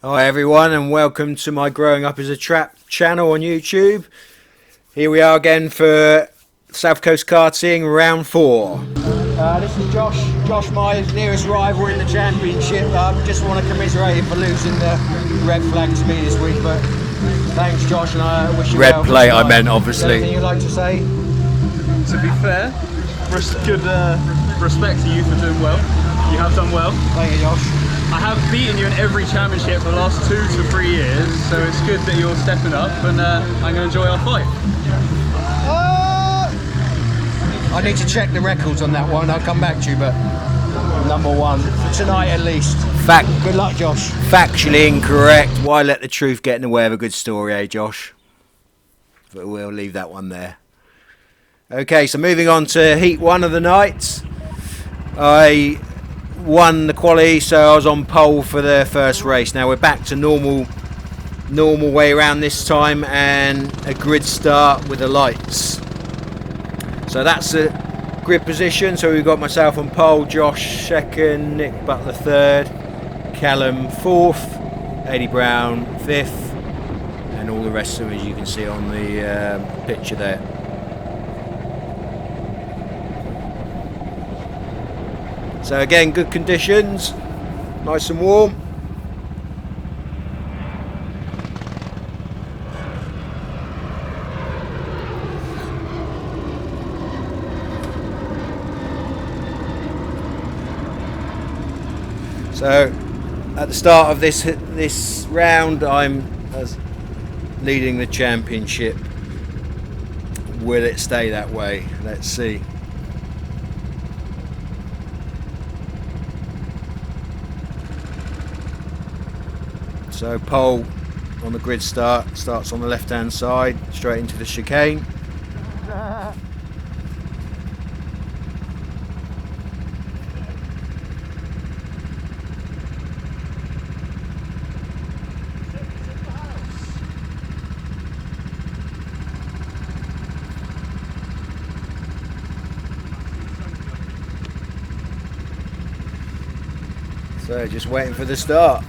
Hi everyone, and welcome to my Growing Up as a Trap channel on YouTube. Here we are again for South Coast Karting round 4. This is Josh, my nearest rival in the championship. Just want to commiserate him for losing the red flag to me this week, but thanks Josh, and I wish you well. Red plate I meant, obviously. Anything you'd like to say? To be fair, good respect to you for doing well. You have done well. Thank you, Josh. I have beaten you in every championship for the last 2 to 3 years, so it's good that you're stepping up, and I'm going to enjoy our fight. I need to check the records on that one. I'll come back to you, but number 1 for tonight at least. Good luck, Josh. Factually incorrect. Why let the truth get in the way of a good story, eh, Josh? But we'll leave that one there. Okay, so moving on to Heat 1 of the night. I won the quali, so I was on pole for the first race. Now we're back to normal way around this time, and a grid start with the lights. So that's the grid position. So we've got myself on pole, Josh second, Nick Butler third, Callum fourth, Eddie Brown fifth, and all the rest of them, as you can see on the picture there. So again, good conditions, nice and warm. So at the start of this round, I'm leading the championship. Will it stay that way? Let's see. So pole on the grid starts on the left hand side, straight into the chicane. So just waiting for the start.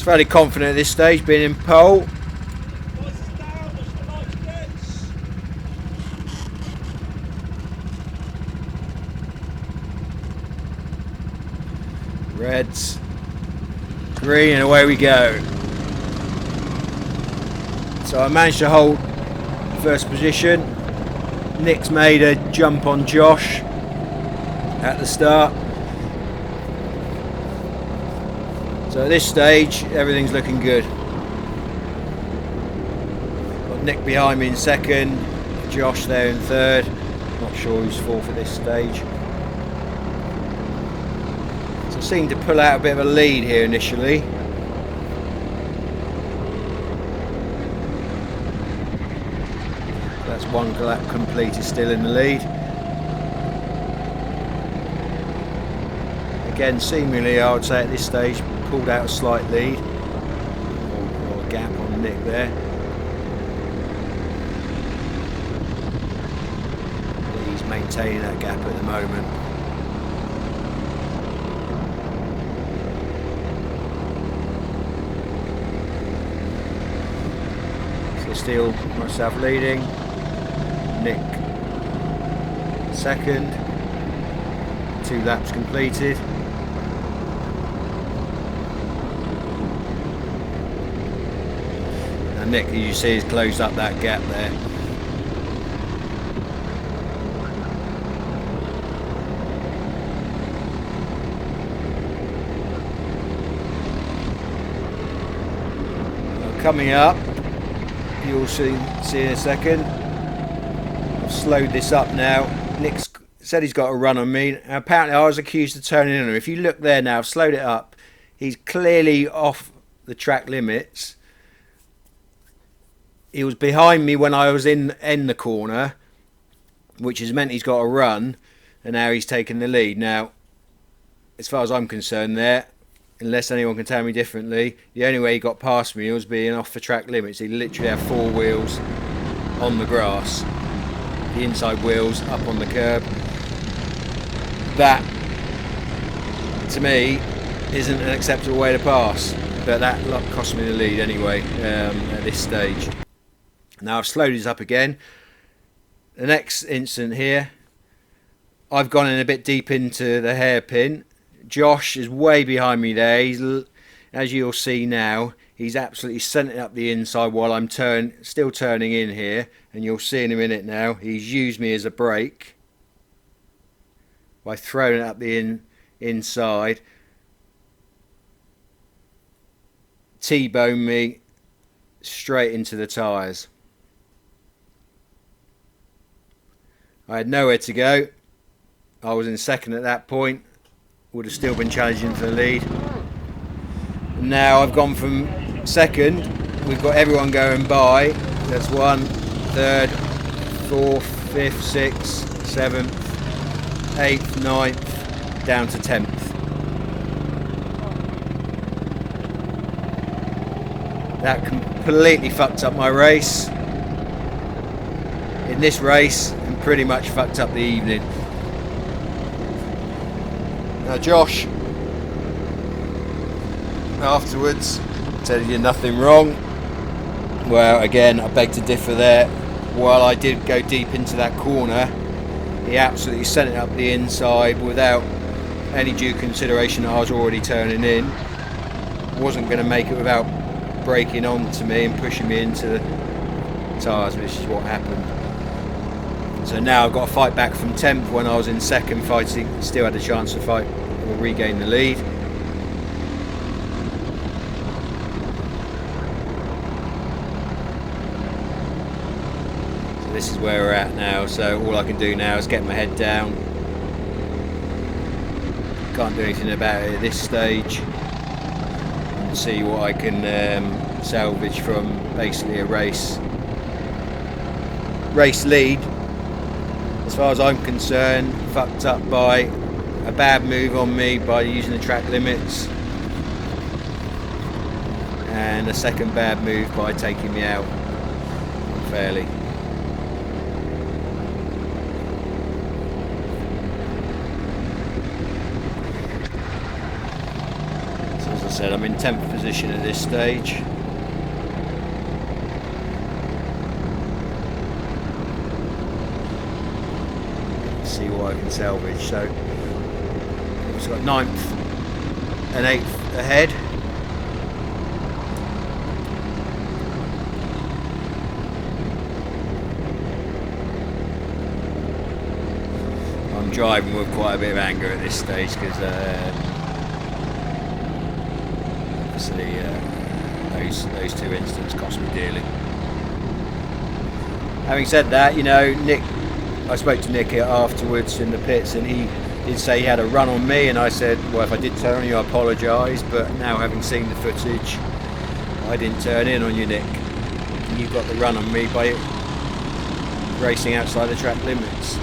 Fairly confident at this stage, being in pole. Reds, green, and away we go. So I managed to hold first position. Nick's made a jump on Josh at the start. So at this stage, everything's looking good. Got Nick behind me in second, Josh there in third. Not sure who's fourth at this stage. So I seem to pull out a bit of a lead here initially. That's one lap completed, still in the lead. Again, seemingly, I would say at this stage, pulled out a slight lead, or a gap on Nick there. He's maintaining that gap at the moment. So still myself leading, Nick second, 2 laps completed. And Nick, as you see, has closed up that gap there. Well, coming up, you'll see in a second. I've slowed this up now. Nick's said he's got a run on me. Apparently I was accused of turning in him. If you look there now, I've slowed it up. He's clearly off the track limits. He was behind me when I was in the corner, which has meant he's got a run, and now he's taken the lead. Now, as far as I'm concerned there, unless anyone can tell me differently, the only way he got past me was being off the track limits. He literally had 4 wheels on the grass, the inside wheels up on the curb. That, to me, isn't an acceptable way to pass, but that cost me the lead anyway at this stage. Now I've slowed this up again. The next incident here, I've gone in a bit deep into the hairpin. Josh is way behind me there. He's, as you'll see now, he's absolutely sent it up the inside while I'm still turning in here, and you'll see in a minute now. He's used me as a brake by throwing it up the inside. T-boned me straight into the tyres. I had nowhere to go. I was in second at that point. Would have still been challenging for the lead. Now I've gone from second. We've got everyone going by. That's 1, 3rd, 4th, 5th, 6th, 7th, 8th, 9th, down to 10th. That completely fucked up my race. In this race, and pretty much fucked up the evening. Now Josh, afterwards, said he did nothing wrong. Well, again, I beg to differ there. While I did go deep into that corner, he absolutely sent it up the inside without any due consideration that I was already turning in. Wasn't going to make it without braking onto me and pushing me into the tyres, which is what happened. So now I've got to fight back from 10th when I was in second fighting. Still had a chance to fight or regain the lead. So this is where we're at now. So all I can do now is get my head down. Can't do anything about it at this stage. And see what I can salvage from basically a race lead. As far as I'm concerned, fucked up by a bad move on me by using the track limits, and a second bad move by taking me out unfairly. So as I said, I'm in 10th position at this stage. See what I can salvage. So it's got 9th and 8th ahead. I'm driving with quite a bit of anger at this stage because obviously those 2 incidents cost me dearly. Having said that, you know, I spoke to Nick afterwards in the pits, and he did say he had a run on me, and I said, well, if I did turn on you, I apologise, but now having seen the footage, I didn't turn in on you, Nick. You got the run on me by racing outside the track limits.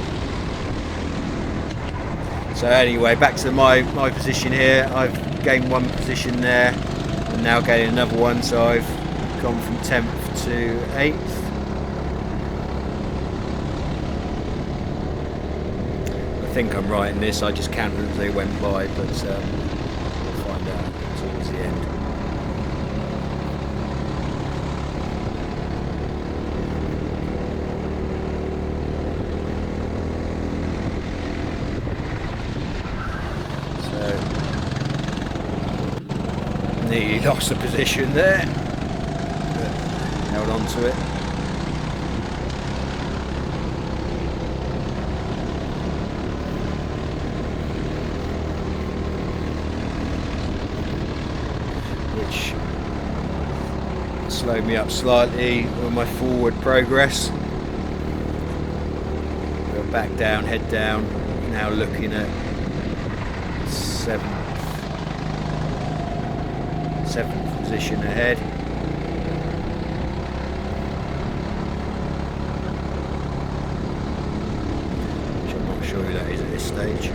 So anyway, back to my position here. I've gained 1 position there, and now gaining another one, so I've gone from 10th to 8th. I think I'm right in this. I just counted as they went by, but we'll find out towards the end. So nearly lost the position there, but held on to it. Slowed me up slightly with my forward progress. Go back down, head down. Now looking at 7th position ahead. Which I'm not sure who that is at this stage.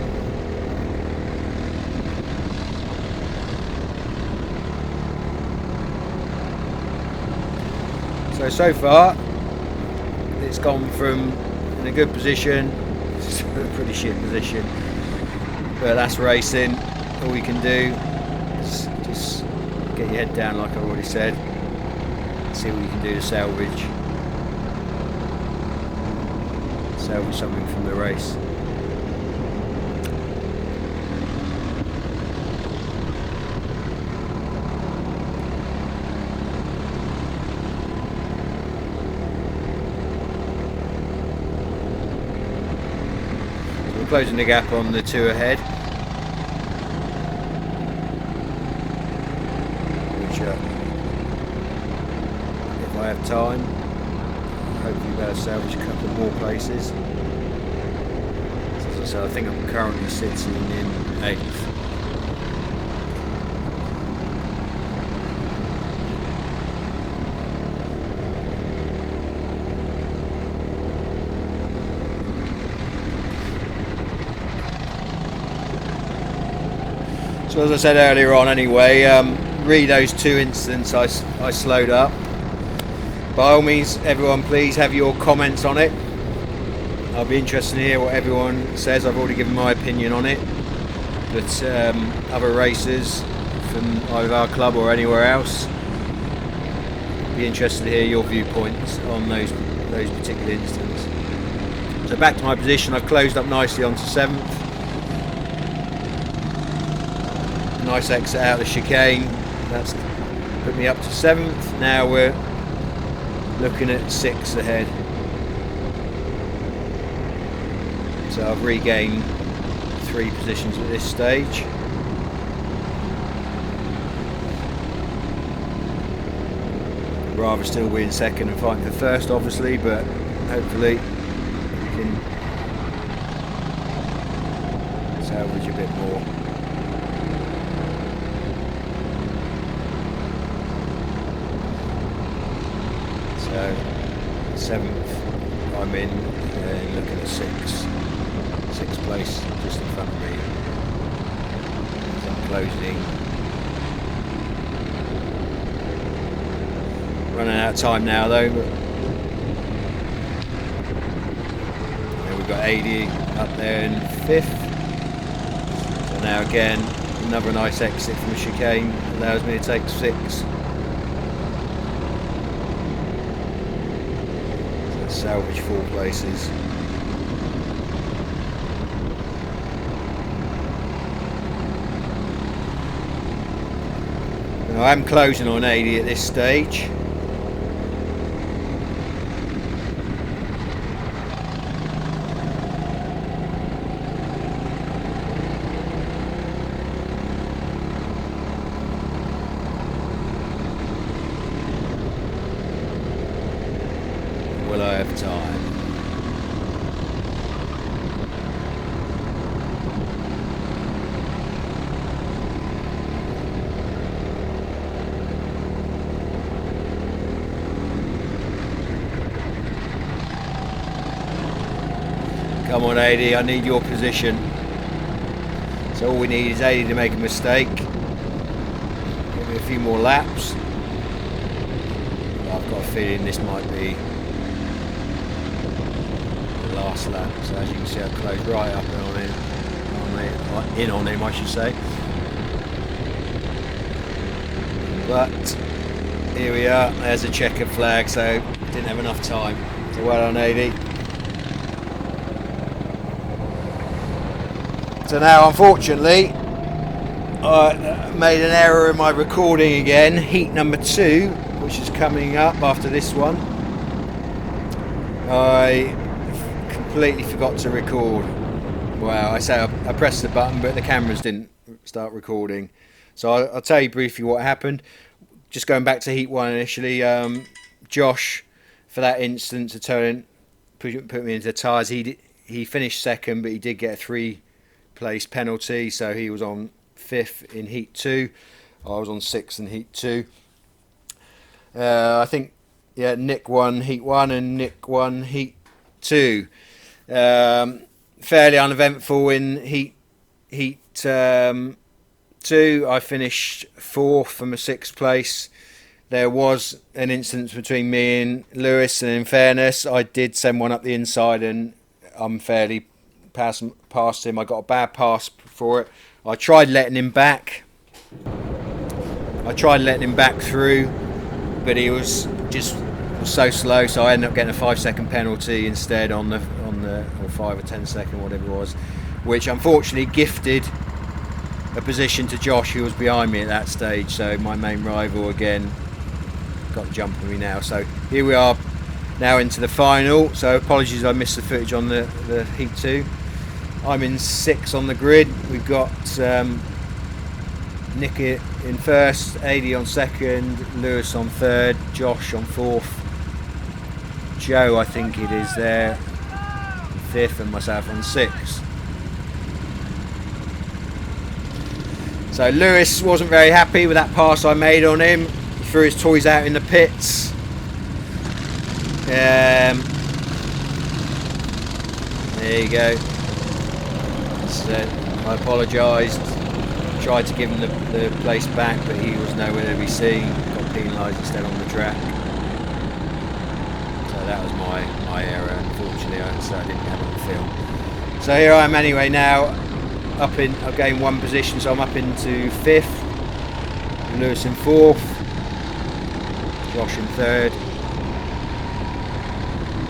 So far, it's gone from in a good position to a pretty shit position. But that's racing. All you can do is just get your head down, like I already said. See what you can do to salvage something from the race. So we're closing the gap on the two ahead, which if I have time, hopefully be able to salvage a couple more places. So as I said, I think I'm currently sitting in 8th. So as I said earlier on anyway, re those two incidents I slowed up. By all means, everyone, please have your comments on it. I'll be interested to hear what everyone says. I've already given my opinion on it, but other racers from either our club or anywhere else, be interested to hear your viewpoints on those particular incidents. So back to my position, I've closed up nicely onto 7th. Nice exit out of the chicane. That's put me up to 7th. Now we're looking at 6 ahead. So I've regained 3 positions at this stage. Rather still be in 2nd and fighting for 1st, obviously, but hopefully we can salvage a bit more. So 7th I'm in, and looking at 6th place just in front of me. As I'm closing, running out of time now though. But we've got 80 up there in 5th. So now again another nice exit from the chicane allows me to take 6. Salvage 4 places. Now I'm closing on 80 at this stage. Will I have time? Come on 80, I need your position. So all we need is 80 to make a mistake. Give me a few more laps. I've got a feeling this might be last lap, so as you can see I closed right up on him, I should say. But here we are, there's a checkered flag, so didn't have enough time. So well done 80. So now unfortunately I made an error in my recording again. Heat number 2, which is coming up after this one, I completely forgot to record. Well, I say I pressed the button, but the cameras didn't start recording. So I'll tell you briefly what happened. Just going back to Heat 1 initially, Josh, for that instance of turning, put me into the tyres. He finished 2nd, but he did get a 3-place penalty, so he was on 5th in Heat 2. I was on 6th in Heat 2. I think, yeah, Nick won Heat 1 and Nick won Heat 2. Fairly uneventful in Heat 2. I finished 4th from a 6th place. there was an instance between me and Lewis, and in fairness, I did send one up the inside and unfairly past him. I got a bad pass for it. I tried letting him back. Through, but he was so slow, so I ended up getting a 5-second penalty instead on the or 5 or 10-second, whatever it was, which unfortunately gifted a position to Josh, who was behind me at that stage. So my main rival again got the jump on me now. So here we are now into the final. So apologies I missed the footage on the Heat 2. I'm in 6th on the grid. We've got Nick in first, AD on second, Lewis on third, Josh on fourth, Joe I think it is there, fifth, and myself on sixth. So Lewis wasn't very happy with that pass I made on him. He threw his toys out in the pits. There you go. So I apologised. Tried to give him the place back, but he was nowhere to be seen. Got penalised instead on the track. So that was my error, unfortunately. So I didn't have it on the film. So here I am anyway now. I've gained one position, so I'm up into 5th. Lewis in 4th. Josh in 3rd.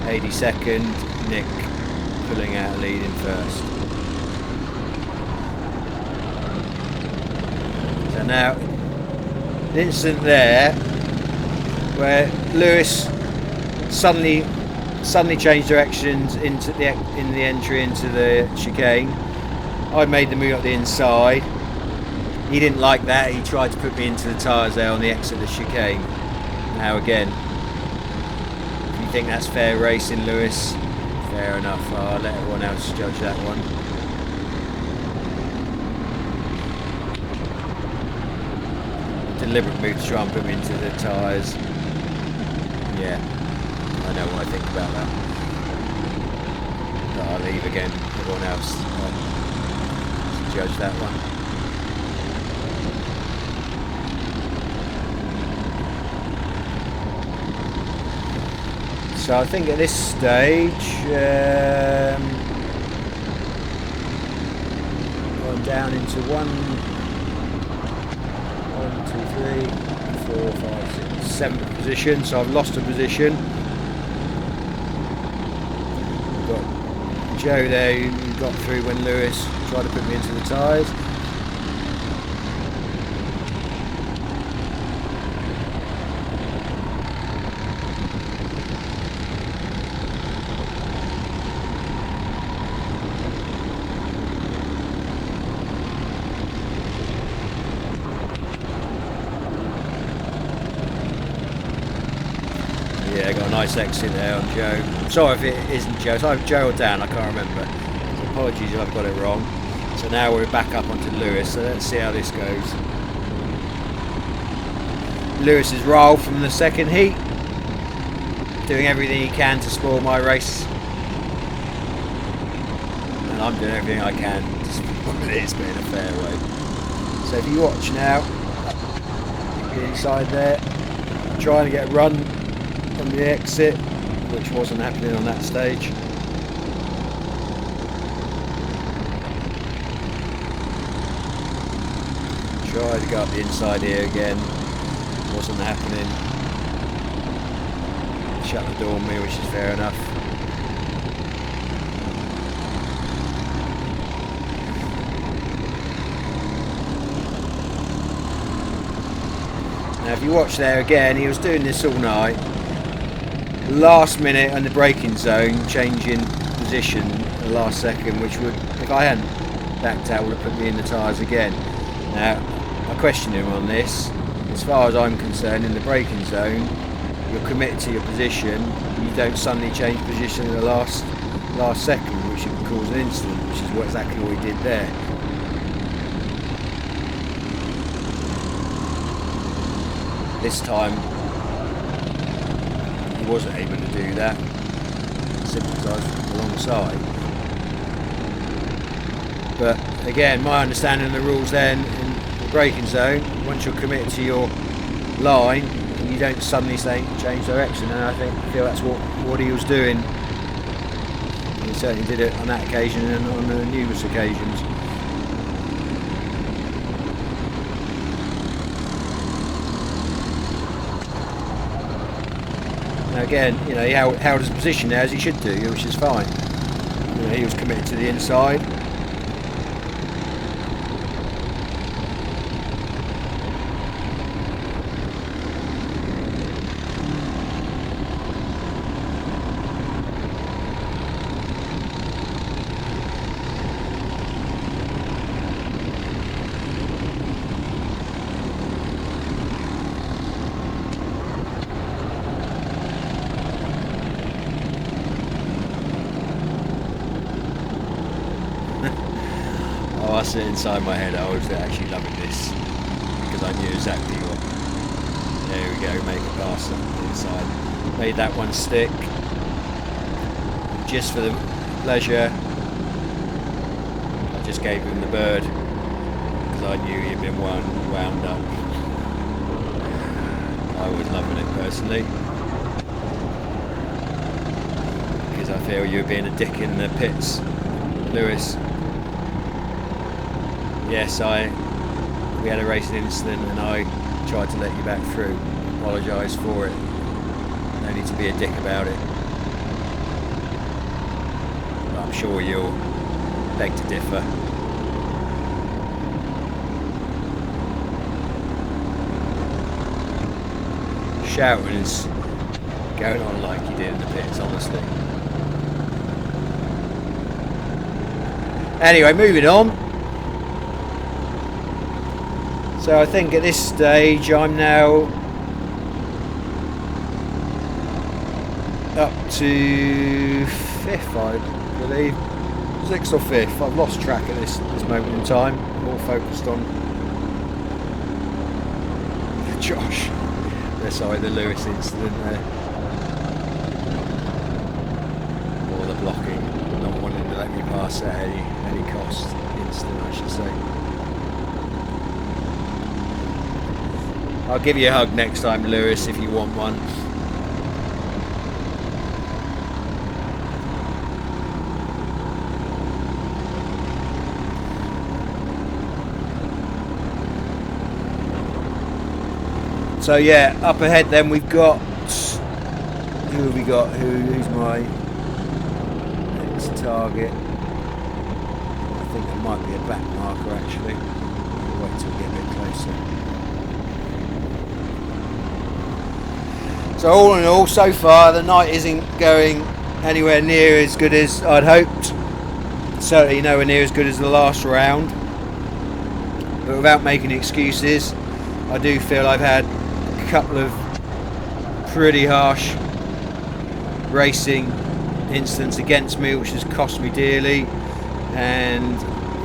AD 2nd. Nick pulling out a lead in 1st. So now, the incident there where Lewis suddenly changed directions in the entry into the chicane. I made the move up the inside. He didn't like that. He tried to put me into the tyres there on the exit of the chicane. Now again, if you think that's fair racing, Lewis, fair enough. I'll let everyone else judge that one. Deliberate move to try and put me into the tyres. Yeah, I know what I think about that. But I'll leave again. Everyone else judge that one. So I think at this stage, I'm down into 1, 2, 3, 4, 5, 6, 7th position. So I've lost a position. We've got Joe there who got through when Lewis tried to put me into the tyres. Yeah, got a nice exit there on Joe. Sorry if it isn't Joe. It's either Joe or Dan, I can't remember. So apologies if I've got it wrong. So now we're back up onto Lewis, so let's see how this goes. Lewis has rolled from the second heat, doing everything he can to spoil my race. And I'm doing everything I can to spoil this, but in a fair way. So if you watch now, get inside there, trying to get a run on the exit, which wasn't happening on that stage. Tried to go up the inside here again, wasn't happening. Shut the door on me, which is fair enough. Now if you watch there again, he was doing this all night. Last minute in the braking zone, changing position at the last second, which would, if I hadn't backed out, would have put me in the tyres again. Now, I question him on this. As far as I'm concerned, in the braking zone, you're committed to your position. You don't suddenly change position at the last second, which can cause an incident, which is exactly what he did there. This time, he wasn't able to do that, simply because I was alongside. But again, my understanding of the rules then in the braking zone, once you're committed to your line and you don't suddenly change direction, and I feel that's what he was doing. He certainly did it on that occasion and on numerous occasions. Now again, you know, he held his position there as he should do, which is fine. You know, he was committed to the inside. I sit inside my head, I was actually loving this because I knew exactly what. There we go, make a pass on the inside. Made that one stick just for the pleasure. I just gave him the bird because I knew he'd been wound up. I was loving it personally because I feel you were being a dick in the pits, Lewis. Yes, we had a racing incident and I tried to let you back through. Apologise for it. No need to be a dick about it. But I'm sure you'll beg to differ. Shouting is going on like you did in the pits, honestly. Anyway, moving on. So I think at this stage I'm now up to 5th, I believe. 6th or 5th. I've lost track at this moment in time. More focused on Josh. Sorry, the Lewis incident there. Or the blocking, not wanting to let me pass at any cost incident, I should say. I'll give you a hug next time, Lewis, if you want one. So yeah, up ahead then we've got... Who have we got? Who's my next target? I think there might be a back marker actually. We'll wait till we get a bit closer. So all in all, so far the night isn't going anywhere near as good as I'd hoped. Certainly nowhere near as good as the last round. But without making excuses, I do feel I've had a couple of pretty harsh racing incidents against me, which has cost me dearly. And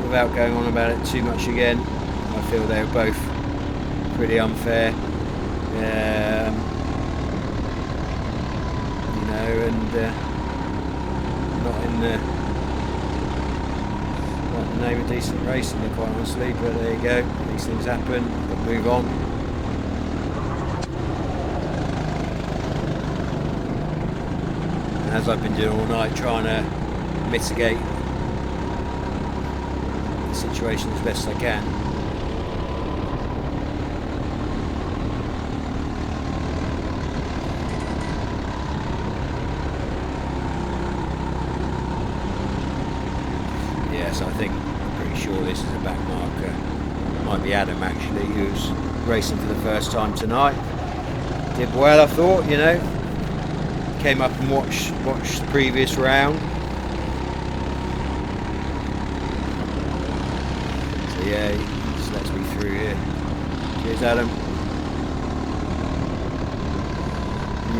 without going on about it too much again, I feel they were both pretty unfair. And not in the name of decent racing, quite honestly, but there you go, these things happen, but move on. And as I've been doing all night, trying to mitigate the situation as best I can. So I think, I'm pretty sure this is a back marker. Might be Adam actually, who's racing for the first time tonight. Did well, I thought, you know. Came up and watched the previous round. So yeah, he just lets me through here. Cheers, Adam.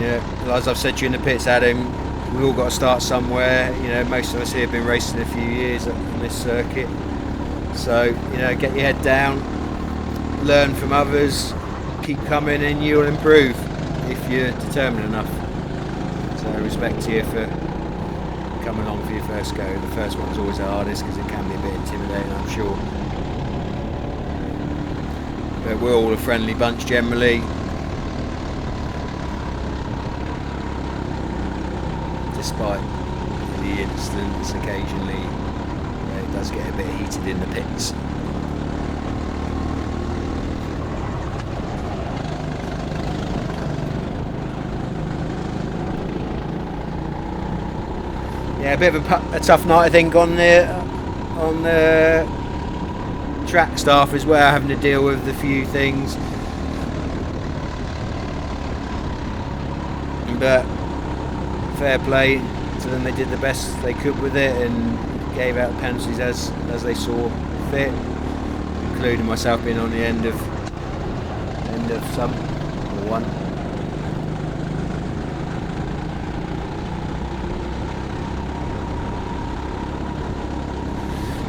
Yeah, as I've said to you in the pits, Adam, we've all got to start somewhere. You know, most of us here have been racing a few years on this circuit. So, you know, get your head down, learn from others, keep coming and you'll improve if you're determined enough. So respect to you for coming along for your first go. The first one's always the hardest because it can be a bit intimidating, I'm sure. But we're all a friendly bunch generally. despite the incidents occasionally, it does get a bit heated in the pits. Yeah, a bit of a tough night, I think, on the track staff as well, having to deal with a few things. But fair play to them, they did the best they could with it and gave out the penalties as they saw fit, including myself being on the end of some or one.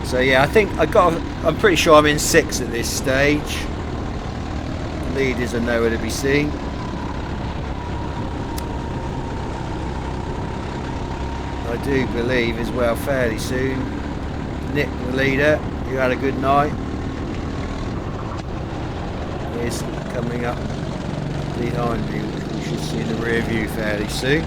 So yeah, I think I'm pretty sure I'm in 6th at this stage. Leaders are nowhere to be seen. I do believe as well fairly soon Nick, the leader, who had a good night, is coming up behind me. We should see the rear view fairly soon.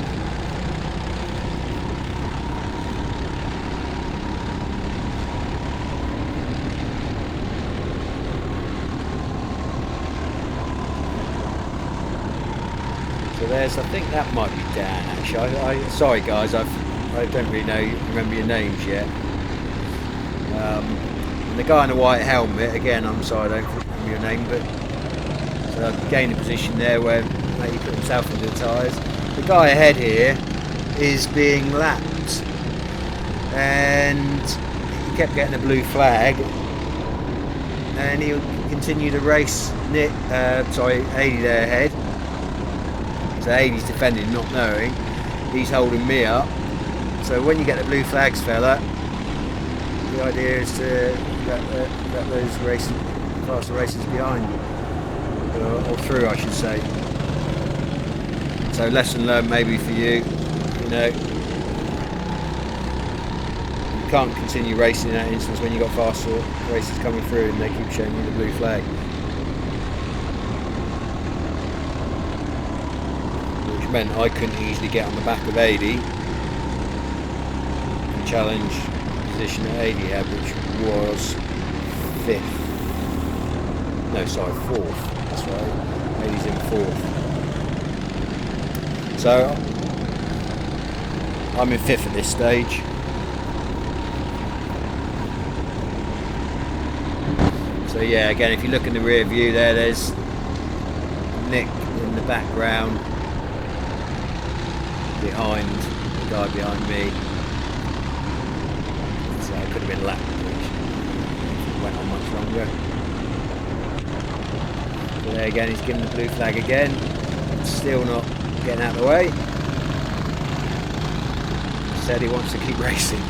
So there's, I think that might be Dan actually. Sorry guys, I don't really remember your names yet. And the guy in the white helmet, again, I'm sorry I don't remember your name, but so I've gained a position there where he put himself into the tyres. The guy ahead here is being lapped, and he kept getting a blue flag, and he'll continue to race Nick, Ady there ahead. So Ady's defending, not knowing. He's holding me up. So when you get the blue flags, fella, the idea is to let those faster racers behind you, or through, I should say. So lesson learned maybe for you. You know, you can't continue racing in that instance when you've got faster racers coming through and they keep showing you the blue flag. Which meant I couldn't easily get on the back of Ady and challenge the position that Ady had, which was 5th. No, sorry, 4th. That's right. Ady's in 4th. So I'm in 5th at this stage. So yeah, again, if you look in the rear view there's Nick in the background, behind the guy behind me. So I could have been lapped, which went on much longer. So there again, he's given the blue flag again. Still not getting out of the way. Said he wants to keep racing.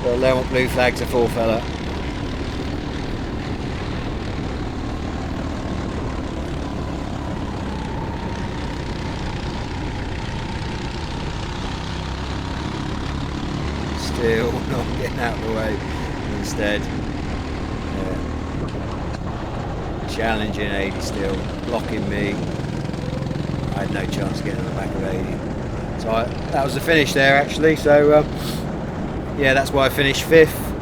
Well, learn what blue flags are for, fella. Still not getting out of the way. Instead, challenging Ady still, blocking me. I had no chance of getting on the back of Ady. So that was the finish there actually. So yeah, that's why I finished 5th.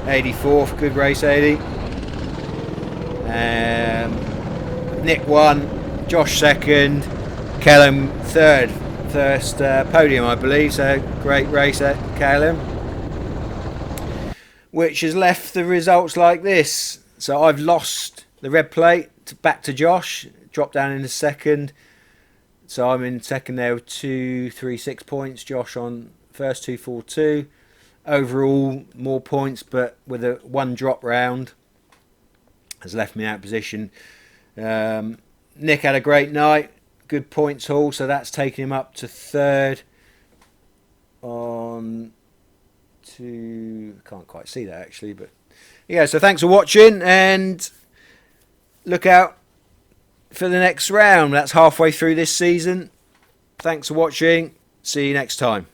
84th, good race Ady. Nick won, Josh 2nd, Callum 3rd. First podium, I believe, so great race at Callum, which has left the results like this. So I've lost the red plate back to Josh, dropped down in the 2nd, so I'm in 2nd there with 236 points, Josh on first 242. Overall more points, but with a 1 drop round has left me out of position. Nick had a great night, good points haul, so that's taken him up to 3rd on to, can't quite see that actually, but yeah, so thanks for watching and look out for the next round. That's halfway through this season. Thanks for watching, see you next time.